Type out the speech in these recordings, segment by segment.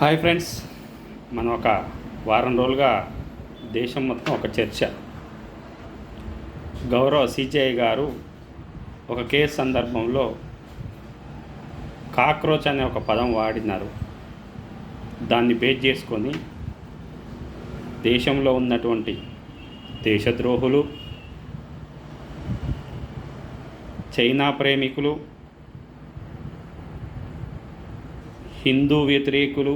Hi friends, మనం ఒక వారం రోజులుగా దేశం మొత్తం ఒక చర్చ. గౌరవ సిజేఐ గారు ఒక కేసు సందర్భంలో కాక్రోచ్ అనే ఒక పదం వాడినారు. దాన్ని బేస్ చేసుకొని దేశంలో ఉన్నటువంటి దేశద్రోహులు, చైనా ప్రేమికులు, హిందూ వ్యతిరేకులు,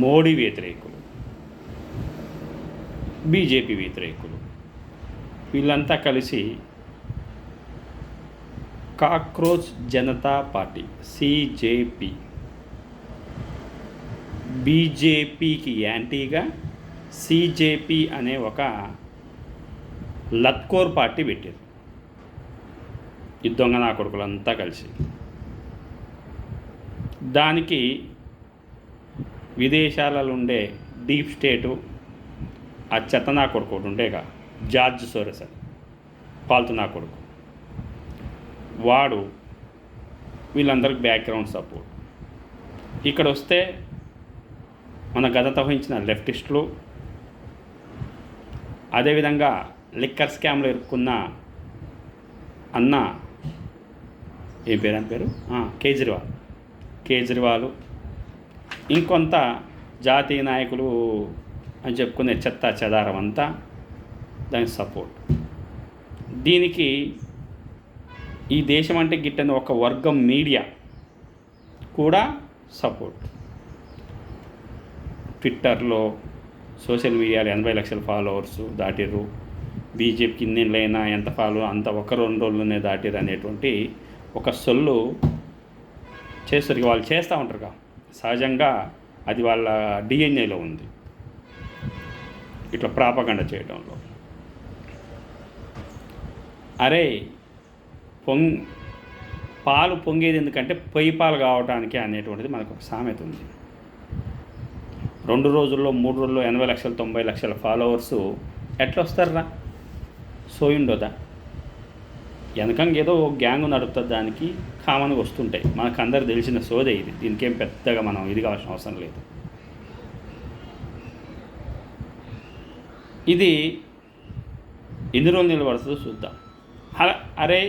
మోడీ వ్యతిరేకులు, బీజేపీ వ్యతిరేకులు వీళ్ళంతా కలిసి కాక్రోచ్ జనతా పార్టీ సిజేపీ, బీజేపీకి యాంటీగా సిజేపీ అనే ఒక లత్కోర్ పార్టీ పెట్టారు. ఈ దొంగ నా కొడుకులంతా కలిసి దానికి విదేశాలలో ఉండే డీప్ స్టేటు ఆ చెత్త నా కొడుకు ఒకటి ఉండేగా, జార్జ్ సోరెస్ అని పాల్తు నా కొడుకు, వాడు వీళ్ళందరికి బ్యాక్గ్రౌండ్ సపోర్ట్. ఇక్కడ వస్తే మన గత వహించిన లెఫ్టిస్టులు, అదేవిధంగా లిక్కర్ స్కామ్లో ఇరుక్కున్న అన్న ఏం పేరు అని పేరు కేజ్రీవాల్, ఇంకొంత జాతీయ నాయకులు అని చెప్పుకునే చెత్త చెదారం అంతా దానికి సపోర్ట్. దీనికి ఈ దేశం అంటే గిట్టని ఒక వర్గం మీడియా కూడా సపోర్ట్. ట్విట్టర్లో, సోషల్ మీడియాలో 80 లక్షల ఫాలోవర్స్ దాటిర్రు. బీజేపీకి ఇన్నేళ్ళైనా ఎంత ఫాలో అంత ఒక 2 రోజుల్లోనే దాటిర్రు అనేటువంటి ఒక సొల్లు చేస్తారు. వాళ్ళు చేస్తూ ఉంటారుగా, సహజంగా అది వాళ్ళ డిఎన్ఏలో ఉంది, ఇట్లా ప్రాపగండ చేయడంలో. అరే పాలు పొంగేది ఎందుకంటే పొయ్యి పాలు కావడానికి అనేటువంటిది మనకు ఒక సామెత ఉంది. 2 రోజుల్లో 3 రోజుల్లో 80 లక్షలు 90 లక్షల ఫాలోవర్స్ ఎట్లా వస్తారా? సోయుండోదా? వెనకంగా ఏదో గ్యాంగ్ నడుపుతుంది, దానికి కామన్గా వస్తుంటాయి. మనకు అందరు తెలిసిన సోదే ఇది, దీనికేం పెద్దగా మనం ఇది కావాల్సిన అవసరం లేదు. ఇది ఎన్ని రోజులు నిలబడుతుందో చూద్దాం. అరే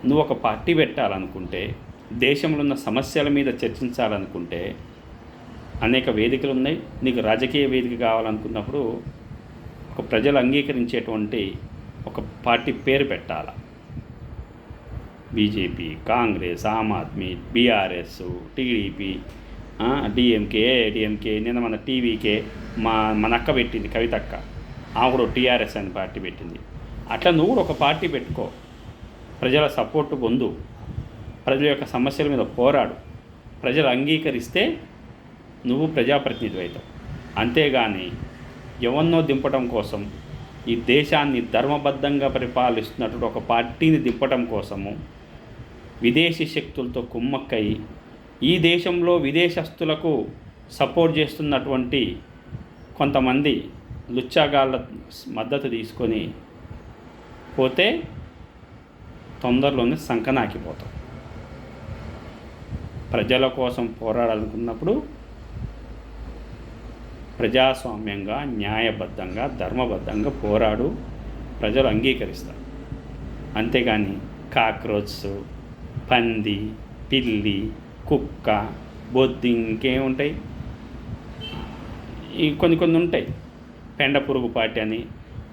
నువ్వు ఒక పార్టీ పెట్టాలనుకుంటే, దేశంలో ఉన్న సమస్యల మీద చర్చించాలనుకుంటే అనేక వేదికలు ఉన్నాయి. నీకు రాజకీయ వేదిక కావాలనుకున్నప్పుడు ఒక ప్రజలు అంగీకరించేటువంటి ఒక పార్టీ పేరు పెట్టాల. BJP, Congress, Aam Aadmi, BRS, TDP, DMK, నిన్న మన టీవీకే మన అక్క పెట్టింది, కవితక్క, ఆమె కూడా టీఆర్ఎస్ అని పార్టీ పెట్టింది. అట్లా నువ్వు కూడా ఒక పార్టీ పెట్టుకో, ప్రజల సపోర్టు పొందు, ప్రజల యొక్క సమస్యల మీద పోరాడు. ప్రజలు అంగీకరిస్తే నువ్వు ప్రజాప్రతినిధి అవుతావు. అంతేగాని ఎవరినో దింపడం కోసం, ఈ దేశాన్ని ధర్మబద్ధంగా పరిపాలిస్తున్నటువంటి ఒక పార్టీని దింపడం కోసము విదేశీ శక్తులతో కుమ్మక్కై ఈ దేశంలో విదేశస్తులకు సపోర్ట్ చేస్తున్నటువంటి కొంతమంది లుచ్చాగాళ్ళ మద్దతు తీసుకొని పోతే తొందరలోనే సంకనాకిపోతాం. ప్రజల కోసం పోరాడాలనుకున్నప్పుడు ప్రజాస్వామ్యంగా, న్యాయబద్ధంగా, ధర్మబద్ధంగా పోరాడు, ప్రజలు అంగీకరిస్తారు. అంతేగాని కాక్రోచ్, పంది, పిల్లి, కుక్క, బొద్ది, ఇంకేముంటాయి, ఈ కొన్ని ఉంటాయి, పెండ పురుగు పార్టీ అని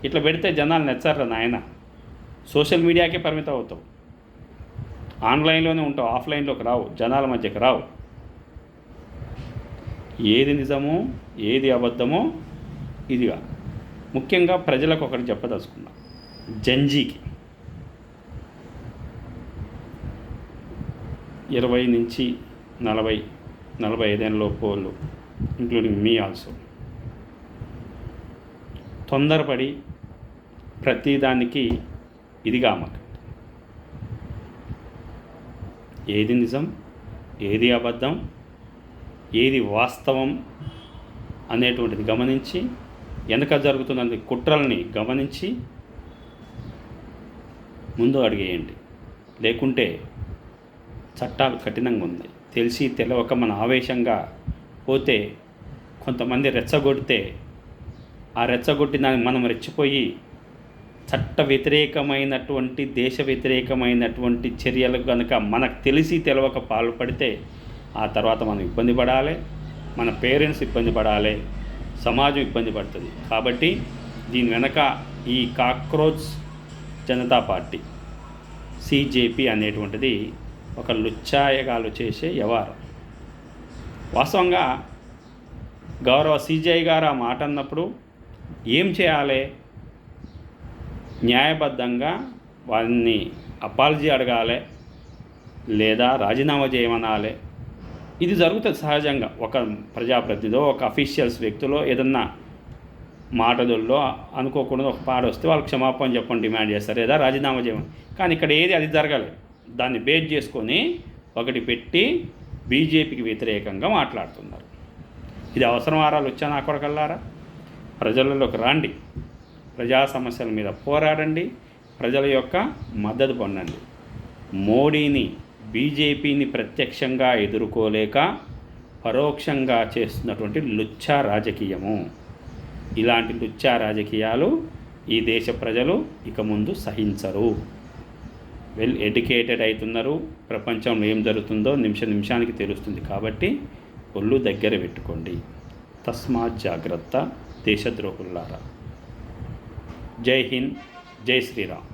ఇట్లా పెడితే జనాలు నచ్చారా నాయన? సోషల్ మీడియాకే పరిమితం అవుతావు, ఆన్లైన్లోనే ఉంటావు, ఆఫ్లైన్లోకి రావు, జనాల మధ్యకి రావు. ఏది నిజమో ఏది అబద్ధమో ఇదిగా ముఖ్యంగా ప్రజలకు ఒకటి చెప్పదలుచుకున్నా. జంజీకి 20 నుంచి 40-45 ఏళ్ళలోపు వాళ్ళు, ఇంక్లూడింగ్ మీ ఆల్సో, తొందరపడి ప్రతిదానికి ఇదిగా అమ్మక. ఏది నిజం, ఏది అబద్ధం, ఏది వాస్తవం అనేటువంటిది గమనించి, వెనక జరుగుతున్న కుట్రల్ని గమనించి ముందు అడిగేయండి. లేకుంటే చట్టాలు కఠినంగా ఉంది. తెలిసి తెలవక మన ఆవేశంగా పోతే కొంతమంది రెచ్చగొడితే ఆ రెచ్చగొట్టిన మనం రెచ్చిపోయి చట్ట వ్యతిరేకమైనటువంటి దేశ వ్యతిరేకమైనటువంటి చర్యలు కనుక మనకు తెలిసి తెలవక పాల్పడితే ఆ తర్వాత మనం ఇబ్బంది పడాలి, మన పేరెంట్స్ ఇబ్బంది పడాలి, సమాజం ఇబ్బంది పడుతుంది. కాబట్టి దీని వెనక ఈ కాక్రోచ్ జనతా పార్టీ సిజేపీ అనేటువంటిది ఒక లుచ్చాయగాలు చేసే వ్యవహారం. వాస్తవంగా గౌరవ సిజేఐ గారు ఆ మాట అన్నప్పుడు ఏం చేయాలి? న్యాయబద్ధంగా వారిని అపాలజీ అడగాలి, లేదా రాజీనామా చేయమనాలి. ఇది జరుగుతుంది సహజంగా. ఒక ప్రజాప్రతినిధో ఒక అఫీషియల్స్ వ్యక్తులో ఏదన్నా మాటదుల్లో అనుకోకుండా ఒక పాట వస్తే వాళ్ళకి క్షమాపణ చెప్పని డిమాండ్ చేస్తారు, లేదా రాజీనామా చేయమని. కానీ ఇక్కడ ఏది అది జరగలేదు. దాన్ని బేస్ చేసుకొని ఒకటి పెట్టి బీజేపీకి వ్యతిరేకంగా మాట్లాడుతున్నారు. ఇది అవసరం ఆరాలు వచ్చా నా కొరకల్లారా? ప్రజలలోకి రండి, ప్రజా సమస్యల మీద పోరాడండి, ప్రజల యొక్క మద్దతు పొందండి. మోడీని బీజేపీని ప్రత్యక్షంగా ఎదుర్కోలేక పరోక్షంగా చేస్తున్నటువంటి లుచ్చా రాజకీయము. ఇలాంటి లుచ్చా రాజకీయాలు ఈ దేశ ప్రజలు ఇక ముందు సహించరు. వెల్ ఎడ్యుకేటెడ్ అవుతున్నారు. ప్రపంచంలో ఏం జరుగుతుందో నిమిషానికి తెలుస్తుంది. కాబట్టి ఒళ్ళు దగ్గర పెట్టుకోండి. తస్మాత్ జాగ్రత్త దేశద్రోహులారా. జై హింద్, జై శ్రీరామ్.